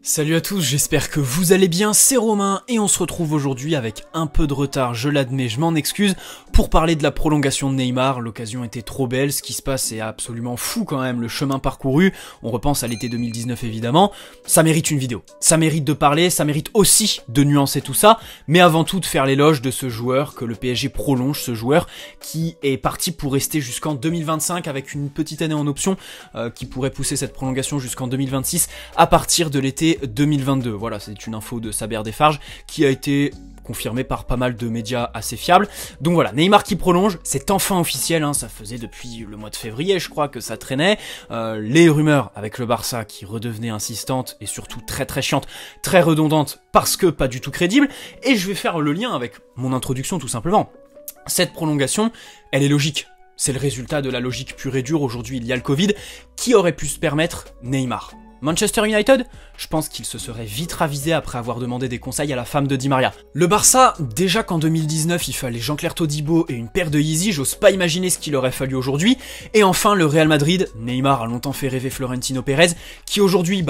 Salut à tous, j'espère que vous allez bien, c'est Romain et on se retrouve aujourd'hui avec un peu de retard, je l'admets, je m'en excuse, pour parler de la prolongation de Neymar. L'occasion était trop belle, ce qui se passe est absolument fou quand même, le chemin parcouru, on repense à l'été 2019 évidemment, ça mérite une vidéo, ça mérite de parler, ça mérite aussi de nuancer tout ça, mais avant tout de faire l'éloge de ce joueur, que le PSG prolonge, ce joueur qui est parti pour rester jusqu'en 2025 avec une petite année en option qui pourrait pousser cette prolongation jusqu'en 2026 à partir de l'été 2022. Voilà, c'est une info de Saber Defarge qui a été confirmée par pas mal de médias assez fiables. Donc voilà, Neymar qui prolonge, c'est enfin officiel, hein, ça faisait depuis le mois de février, je crois que ça traînait. Les rumeurs avec le Barça qui redevenaient insistantes et surtout très chiantes, très redondantes parce que pas du tout crédibles. Et je vais faire le lien avec mon introduction tout simplement. Cette prolongation, elle est logique. C'est le résultat de la logique pure et dure. Aujourd'hui, il y a le Covid. Qui aurait pu se permettre Neymar ? Manchester United ? Je pense qu'il se serait vite ravisé après avoir demandé des conseils à la femme de Di Maria. Le Barça, déjà qu'en 2019 il fallait Jean-Claire Todibo et une paire de Yeezy, j'ose pas imaginer ce qu'il aurait fallu aujourd'hui. Et enfin le Real Madrid, Neymar a longtemps fait rêver Florentino Pérez, qui aujourd'hui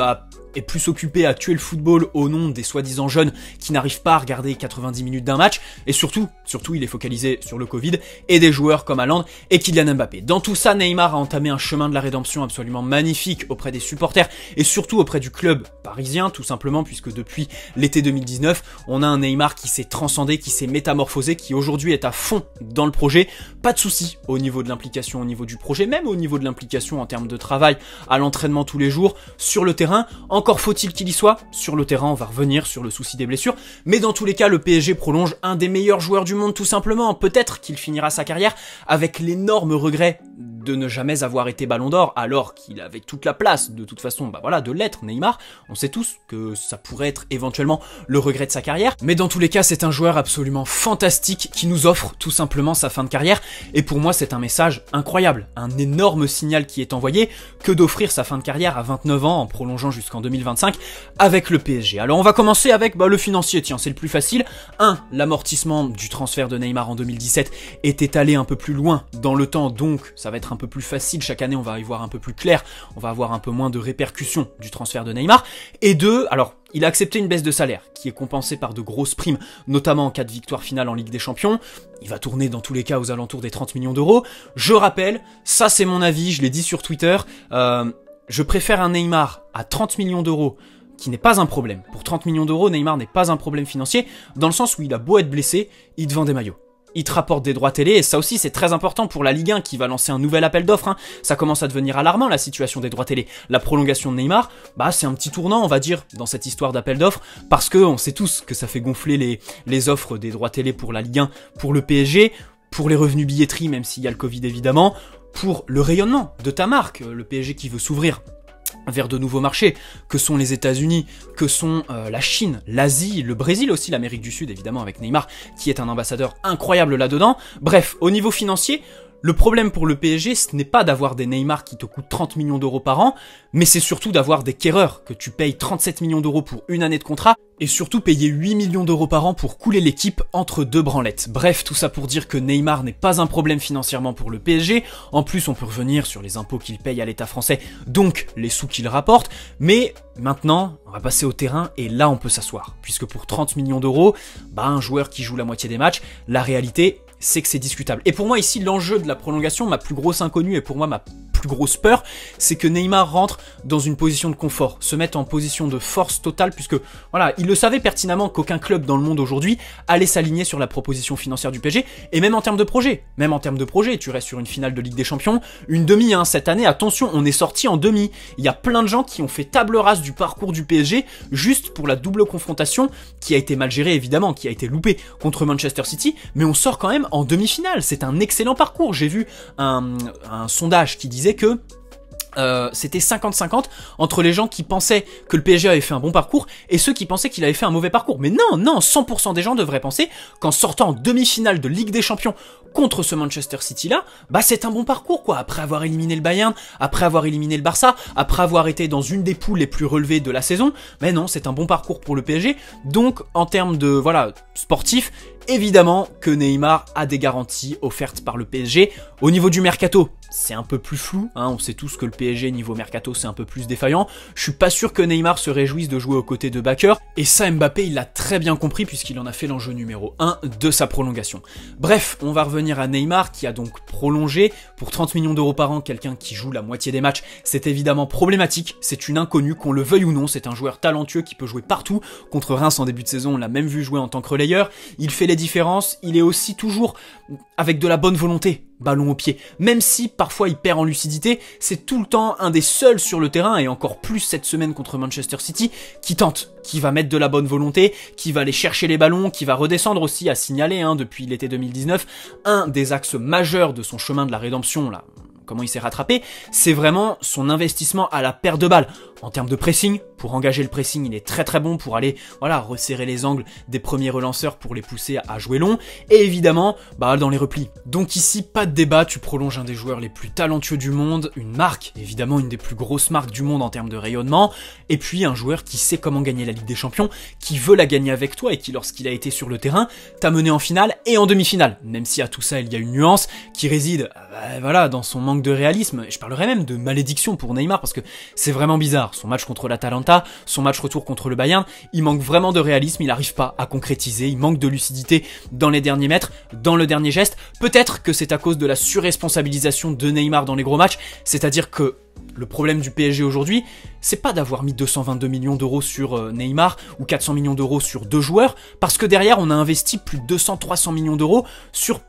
est plus occupé à tuer le football au nom des soi-disant jeunes qui n'arrivent pas à regarder 90 minutes d'un match, et surtout il est focalisé sur le Covid et des joueurs comme Haaland et Kylian Mbappé. Dans tout ça, Neymar a entamé un chemin de la rédemption absolument magnifique auprès des supporters et surtout auprès du club parisien, tout simplement, puisque depuis l'été 2019, on a un Neymar qui s'est transcendé, qui s'est métamorphosé, qui aujourd'hui est à fond dans le projet. Pas de soucis au niveau de l'implication, au niveau du projet, même au niveau de l'implication en termes de travail, à l'entraînement tous les jours, sur le terrain. Encore faut-il qu'il y soit. Sur le terrain, on va revenir sur le souci des blessures. Mais dans tous les cas, le PSG prolonge un des meilleurs joueurs du monde, tout simplement. Peut-être qu'il finira sa carrière avec l'énorme regret de ne jamais avoir été Ballon d'Or, alors qu'il avait toute la place, de toute façon, de l'être, Neymar. On sait tous que ça pourrait être éventuellement le regret de sa carrière. Mais dans tous les cas, c'est un joueur absolument fantastique qui nous offre tout simplement sa fin de carrière. Et pour moi, c'est un message incroyable, un énorme signal qui est envoyé que d'offrir sa fin de carrière à 29 ans en prolongeant jusqu'en 2025 avec le PSG. Alors on va commencer avec le financier, tiens, c'est le plus facile. L'amortissement du transfert de Neymar en 2017 est étalé un peu plus loin dans le temps, donc ça va être un peu plus facile. Chaque année, on va y voir un peu plus clair, on va avoir un peu moins de répercussions du transfert de Neymar. Et alors, il a accepté une baisse de salaire qui est compensée par de grosses primes, notamment en cas de victoire finale en Ligue des Champions. Il va tourner dans tous les cas aux alentours des 30 millions d'euros. Je rappelle, ça c'est mon avis, je l'ai dit sur Twitter, je préfère un Neymar à 30 millions d'euros qui n'est pas un problème. Pour 30 millions d'euros, Neymar n'est pas un problème financier, dans le sens où il a beau être blessé, il te vend des maillots. Il te rapporte des droits télé, et ça aussi c'est très important pour la Ligue 1 qui va lancer un nouvel appel d'offres. Ça commence à devenir alarmant la situation des droits télé. La prolongation de Neymar, c'est un petit tournant on va dire dans cette histoire d'appel d'offres, parce que on sait tous que ça fait gonfler les offres des droits télé pour la Ligue 1, pour le PSG, pour les revenus billetterie même s'il y a le Covid évidemment, pour le rayonnement de ta marque, le PSG qui veut s'ouvrir vers de nouveaux marchés, que sont les États-Unis, que sont la Chine, l'Asie, le Brésil aussi, l'Amérique du Sud évidemment avec Neymar, qui est un ambassadeur incroyable là-dedans. Bref, au niveau financier, le problème pour le PSG, ce n'est pas d'avoir des Neymar qui te coûtent 30 millions d'euros par an, mais c'est surtout d'avoir des Kehrer, que tu payes 37 millions d'euros pour une année de contrat, et surtout payer 8 millions d'euros par an pour couler l'équipe entre deux branlettes. Bref, tout ça pour dire que Neymar n'est pas un problème financièrement pour le PSG, en plus on peut revenir sur les impôts qu'il paye à l'État français, donc les sous qu'il rapporte, mais maintenant, on va passer au terrain, et là on peut s'asseoir, puisque pour 30 millions d'euros, un joueur qui joue la moitié des matchs, la réalité, c'est que c'est discutable. Et pour moi ici, l'enjeu de la prolongation, ma plus grosse inconnue et pour moi ma plus grosse peur, c'est que Neymar rentre dans une position de confort, se mette en position de force totale, puisque voilà, il le savait pertinemment qu'aucun club dans le monde aujourd'hui allait s'aligner sur la proposition financière du PSG, et même en termes de projet, tu restes sur une finale de Ligue des Champions, une demi, cette année, attention, on est sorti en demi, il y a plein de gens qui ont fait table rase du parcours du PSG, juste pour la double confrontation, qui a été mal gérée évidemment, qui a été loupée contre Manchester City, mais on sort quand même en demi-finale, c'est un excellent parcours. J'ai vu un sondage qui disait que c'était 50-50 entre les gens qui pensaient que le PSG avait fait un bon parcours et ceux qui pensaient qu'il avait fait un mauvais parcours. Mais non, 100% des gens devraient penser qu'en sortant en demi-finale de Ligue des Champions contre ce Manchester City là, bah c'est un bon parcours quoi, après avoir éliminé le Bayern, après avoir éliminé le Barça, après avoir été dans une des poules les plus relevées de la saison, mais non, c'est un bon parcours pour le PSG, donc en termes de, voilà, sportif, évidemment que Neymar a des garanties offertes par le PSG. Au niveau du mercato, c'est un peu plus flou, hein, on sait tous que le PSG niveau mercato c'est un peu plus défaillant. Je suis pas sûr que Neymar se réjouisse de jouer aux côtés de Bakker, et ça Mbappé il l'a très bien compris puisqu'il en a fait l'enjeu numéro 1 de sa prolongation. Bref, on va revenir à Neymar qui a donc prolongé pour 30 millions d'euros par an, quelqu'un qui joue la moitié des matchs, c'est évidemment problématique, c'est une inconnue, qu'on le veuille ou non, c'est un joueur talentueux qui peut jouer partout. Contre Reims en début de saison, on l'a même vu jouer en tant que relayeur, il fait les différences, il est aussi toujours avec de la bonne volonté, ballon au pied, même si parfois il perd en lucidité, c'est tout le temps un des seuls sur le terrain, et encore plus cette semaine contre Manchester City, qui tente, qui va mettre de la bonne volonté, qui va aller chercher les ballons, qui va redescendre aussi, à signaler, hein, depuis l'été 2019, un des axes majeurs de son chemin de la rédemption, là, comment il s'est rattrapé, c'est vraiment son investissement à la perte de balles. En termes de pressing, pour engager le pressing, il est très très bon pour aller, voilà, resserrer les angles des premiers relanceurs pour les pousser à jouer long, et évidemment, bah, dans les replis. Donc ici, pas de débat, tu prolonges un des joueurs les plus talentueux du monde, une marque, évidemment une des plus grosses marques du monde en termes de rayonnement, et puis un joueur qui sait comment gagner la Ligue des Champions, qui veut la gagner avec toi, et qui, lorsqu'il a été sur le terrain, t'a mené en finale et en demi-finale. Même si à tout ça, il y a une nuance qui réside, voilà, dans son manque de réalisme. Je parlerais même de malédiction pour Neymar, parce que c'est vraiment bizarre. Son match contre l'Atalanta, son match retour contre le Bayern, il manque vraiment de réalisme, il n'arrive pas à concrétiser, il manque de lucidité dans les derniers mètres, dans le dernier geste. Peut-être que c'est à cause de la surresponsabilisation de Neymar dans les gros matchs, c'est-à-dire que le problème du PSG aujourd'hui, c'est pas d'avoir mis 222 millions d'euros sur Neymar ou 400 millions d'euros sur 2 joueurs, parce que derrière on a investi plus de 200-300 millions d'euros sur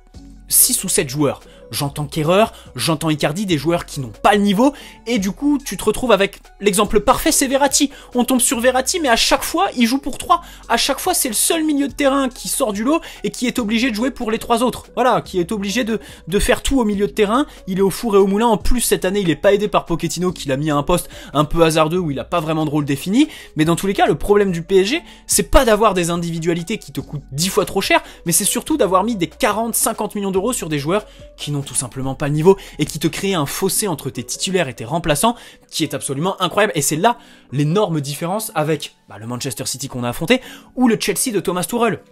6 ou 7 joueurs. J'entends Kehrer, j'entends Icardi, des joueurs qui n'ont pas le niveau, et du coup tu te retrouves avec l'exemple parfait, c'est Verratti. On tombe sur Verratti, mais à chaque fois il joue pour 3. À chaque fois c'est le seul milieu de terrain qui sort du lot et qui est obligé de jouer pour les 3 autres. Voilà, qui est obligé de faire tout au milieu de terrain. Il est au four et au moulin. En plus cette année il est pas aidé par Pochettino qui l'a mis à un poste un peu hasardeux où il a pas vraiment de rôle défini. Mais dans tous les cas, le problème du PSG, c'est pas d'avoir des individualités qui te coûtent 10 fois trop cher, mais c'est surtout d'avoir mis des 40-50 millions d'euros sur des joueurs qui n'ont tout simplement pas le niveau et qui te créent un fossé entre tes titulaires et tes remplaçants qui est absolument incroyable. Et c'est là l'énorme différence avec le Manchester City qu'on a affronté ou le Chelsea de Thomas Tuchel.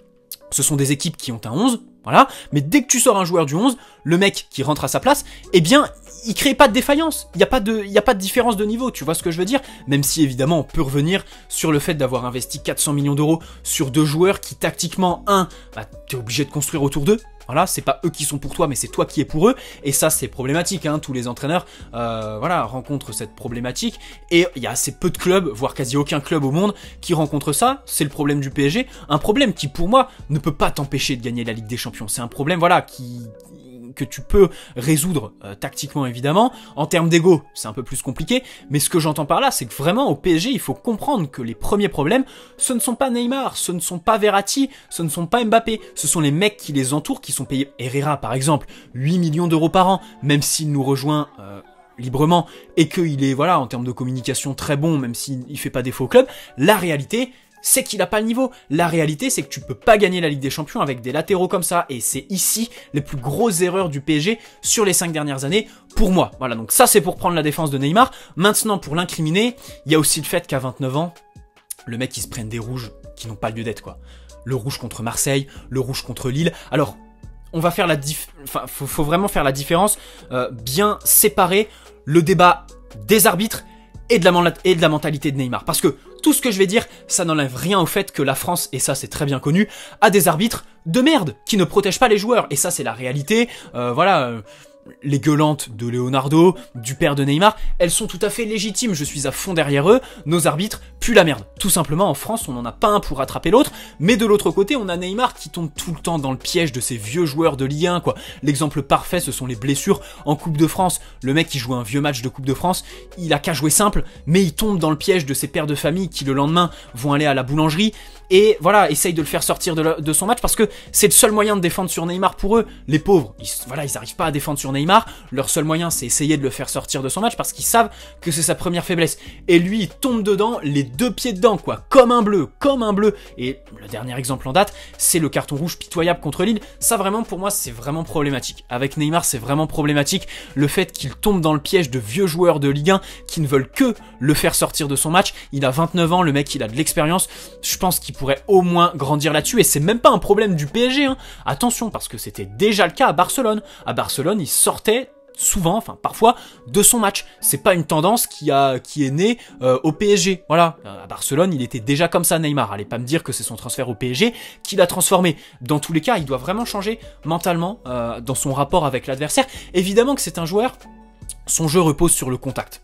Ce sont des équipes qui ont un 11, voilà, mais dès que tu sors un joueur du 11, le mec qui rentre à sa place, eh bien, il crée pas de défaillance, il n'y a pas de différence de niveau, tu vois ce que je veux dire? Même si évidemment on peut revenir sur le fait d'avoir investi 400 millions d'euros sur 2 joueurs qui tactiquement, t'es obligé de construire autour d'eux. Voilà, c'est pas eux qui sont pour toi, mais c'est toi qui es pour eux. Et ça, c'est problématique, hein. Tous les entraîneurs, rencontrent cette problématique. Et il y a assez peu de clubs, voire quasi aucun club au monde, qui rencontre ça. C'est le problème du PSG. Un problème qui, pour moi, ne peut pas t'empêcher de gagner la Ligue des Champions. C'est un problème, que tu peux résoudre tactiquement évidemment. En termes d'ego, c'est un peu plus compliqué, mais ce que j'entends par là, c'est que vraiment au PSG, il faut comprendre que les premiers problèmes, ce ne sont pas Neymar, ce ne sont pas Verratti, ce ne sont pas Mbappé, ce sont les mecs qui les entourent, qui sont payés. Herrera par exemple, 8 millions d'euros par an, même s'il nous rejoint librement, et qu'il est, en termes de communication très bon, même s'il fait pas défaut au club, la réalité, c'est qu'il a pas le niveau. La réalité, c'est que tu peux pas gagner la Ligue des Champions avec des latéraux comme ça, et c'est ici les plus grosses erreurs du PSG sur les 5 dernières années, pour moi. Voilà, donc ça c'est pour prendre la défense de Neymar. Maintenant, pour l'incriminer, il y a aussi le fait qu'à 29 ans, le mec il se prenne des rouges qui n'ont pas lieu d'être, quoi. Le rouge contre Marseille, le rouge contre Lille. Alors, on va faire faut vraiment faire la différence, bien séparer le débat des arbitres et de la mentalité de Neymar. Parce que tout ce que je vais dire, ça n'enlève rien au fait que la France, et ça c'est très bien connu, a des arbitres de merde qui ne protègent pas les joueurs. Et ça c'est la réalité, les gueulantes de Leonardo, du père de Neymar, elles sont tout à fait légitimes, je suis à fond derrière eux, nos arbitres puent la merde. Tout simplement, en France, on n'en a pas un pour rattraper l'autre, mais de l'autre côté, on a Neymar qui tombe tout le temps dans le piège de ces vieux joueurs de Ligue 1, quoi. L'exemple parfait, ce sont les blessures en Coupe de France. Le mec qui joue un vieux match de Coupe de France, il a qu'à jouer simple, mais il tombe dans le piège de ces pères de famille qui le lendemain vont aller à la boulangerie et voilà, essaye de le faire sortir de son match parce que c'est le seul moyen de défendre sur Neymar pour eux. Les pauvres, ils n'arrivent pas à défendre sur Neymar, leur seul moyen c'est essayer de le faire sortir de son match parce qu'ils savent que c'est sa première faiblesse. Et lui, il tombe dedans, les deux pieds dedans, quoi, comme un bleu. Et le dernier exemple en date, c'est le carton rouge pitoyable contre Lille. Ça vraiment, pour moi, c'est vraiment problématique. Avec Neymar, c'est vraiment problématique le fait qu'il tombe dans le piège de vieux joueurs de Ligue 1 qui ne veulent que le faire sortir de son match. Il a 29 ans, le mec, il a de l'expérience. Je pense qu'il pourrait au moins grandir là-dessus. Et c'est même pas un problème du PSG, hein. Attention, parce que c'était déjà le cas à Barcelone. À Barcelone, il sortait souvent, enfin parfois, de son match. C'est pas une tendance qui est née au PSG. Voilà, à Barcelone, il était déjà comme ça, Neymar. Allez pas me dire que c'est son transfert au PSG qui l'a transformé. Dans tous les cas, il doit vraiment changer mentalement dans son rapport avec l'adversaire. Évidemment que c'est un joueur, son jeu repose sur le contact.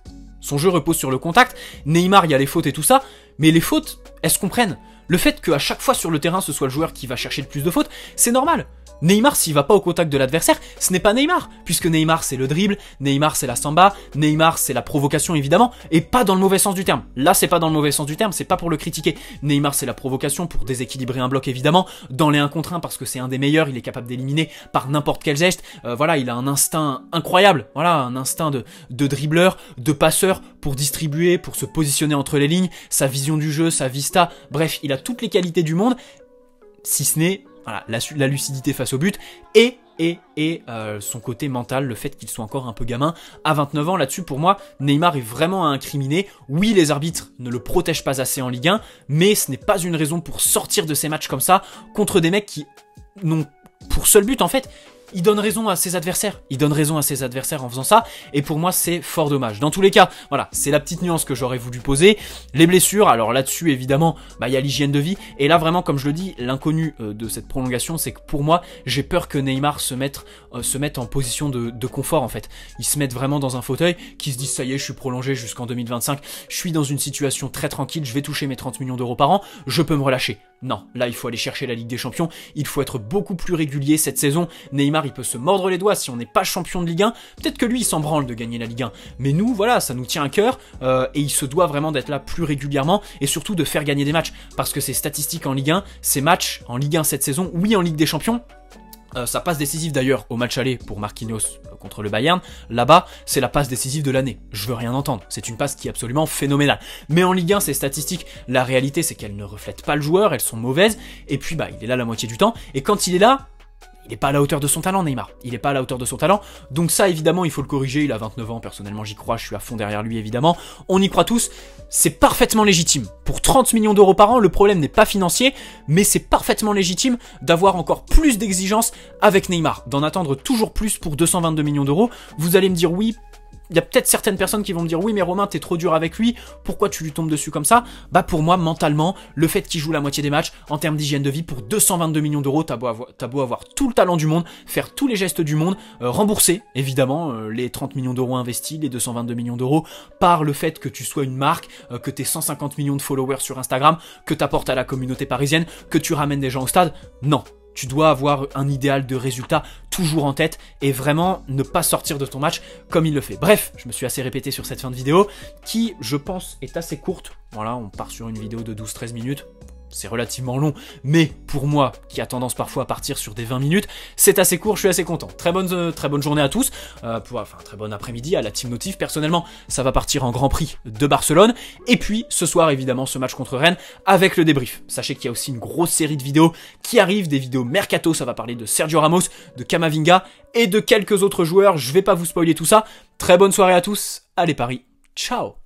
Neymar, il y a les fautes et tout ça, mais les fautes, elles se comprennent. Le fait qu'à chaque fois sur le terrain, ce soit le joueur qui va chercher le plus de fautes, c'est normal. Neymar, s'il va pas au contact de l'adversaire, ce n'est pas Neymar, puisque Neymar c'est le dribble, Neymar c'est la samba, Neymar c'est la provocation évidemment, et pas dans le mauvais sens du terme. Là c'est pas dans le mauvais sens du terme, c'est pas pour le critiquer. Neymar c'est la provocation pour déséquilibrer un bloc évidemment, dans les 1 contre 1 parce que c'est un des meilleurs, il est capable d'éliminer par n'importe quel geste, voilà, il a un instinct incroyable, voilà, un instinct de dribbleur, de passeur pour distribuer, pour se positionner entre les lignes, sa vision du jeu, sa vista, bref, il a toutes les qualités du monde, si ce n'est voilà, la lucidité face au but et son côté mental, le fait qu'il soit encore un peu gamin à 29 ans. Là-dessus, pour moi, Neymar est vraiment à incriminer. Oui, les arbitres ne le protègent pas assez en Ligue 1, mais ce n'est pas une raison pour sortir de ces matchs comme ça contre des mecs qui n'ont pour seul but, en fait, il donne raison à ses adversaires. En faisant ça. Et pour moi, c'est fort dommage. Dans tous les cas, voilà, c'est la petite nuance que j'aurais voulu poser. Les blessures, alors là-dessus, évidemment, il y a l'hygiène de vie. Et là, vraiment, comme je le dis, l'inconnu de cette prolongation, c'est que pour moi, j'ai peur que Neymar se mette en position de confort, en fait. Il se mette vraiment dans un fauteuil, qui se dise, ça y est, je suis prolongé jusqu'en 2025. Je suis dans une situation très tranquille, je vais toucher mes 30 millions d'euros par an, je peux me relâcher. Non, là, il faut aller chercher la Ligue des Champions. Il faut être beaucoup plus régulier cette saison. Neymar, il peut se mordre les doigts si on n'est pas champion de Ligue 1. Peut-être que lui, il s'en branle de gagner la Ligue 1. Mais nous, voilà, ça nous tient à cœur. Et il se doit vraiment d'être là plus régulièrement et surtout de faire gagner des matchs. Parce que ces statistiques en Ligue 1, ces matchs en Ligue 1 cette saison, oui, en Ligue des Champions, sa passe décisive d'ailleurs au match aller pour Marquinhos contre le Bayern, là-bas, c'est la passe décisive de l'année. Je veux rien entendre. C'est une passe qui est absolument phénoménale. Mais en Ligue 1, ces statistiques, la réalité, c'est qu'elles ne reflètent pas le joueur, elles sont mauvaises. Et puis, il est là la moitié du temps. Et quand il est là, il n'est pas à la hauteur de son talent, Neymar. Il n'est pas à la hauteur de son talent. Donc ça, évidemment, il faut le corriger. Il a 29 ans. Personnellement, j'y crois. Je suis à fond derrière lui, évidemment. On y croit tous. C'est parfaitement légitime. Pour 30 millions d'euros par an, le problème n'est pas financier, mais c'est parfaitement légitime d'avoir encore plus d'exigences avec Neymar. D'en attendre toujours plus pour 222 millions d'euros. Vous allez me dire oui. Il y a peut-être certaines personnes qui vont me dire « Oui, mais Romain, t'es trop dur avec lui, pourquoi tu lui tombes dessus comme ça ?» Pour moi, mentalement, le fait qu'il joue la moitié des matchs, en termes d'hygiène de vie, pour 222 millions d'euros, t'as beau avoir tout le talent du monde, faire tous les gestes du monde, rembourser, évidemment, les 30 millions d'euros investis, les 222 millions d'euros, par le fait que tu sois une marque, que t'aies 150 millions de followers sur Instagram, que t'apportes à la communauté parisienne, que tu ramènes des gens au stade. Non. Tu dois avoir un idéal de résultat toujours en tête et vraiment ne pas sortir de ton match comme il le fait. Bref, je me suis assez répété sur cette fin de vidéo qui, je pense, est assez courte. Voilà, on part sur une vidéo de 12-13 minutes. C'est relativement long, mais pour moi, qui a tendance parfois à partir sur des 20 minutes, c'est assez court, je suis assez content. Très bonne journée à tous, très bon après-midi à la Team Notif. Personnellement, ça va partir en Grand Prix de Barcelone. Et puis, ce soir, évidemment, ce match contre Rennes avec le débrief. Sachez qu'il y a aussi une grosse série de vidéos qui arrivent, des vidéos mercato, ça va parler de Sergio Ramos, de Camavinga et de quelques autres joueurs. Je vais pas vous spoiler tout ça. Très bonne soirée à tous, allez Paris, ciao!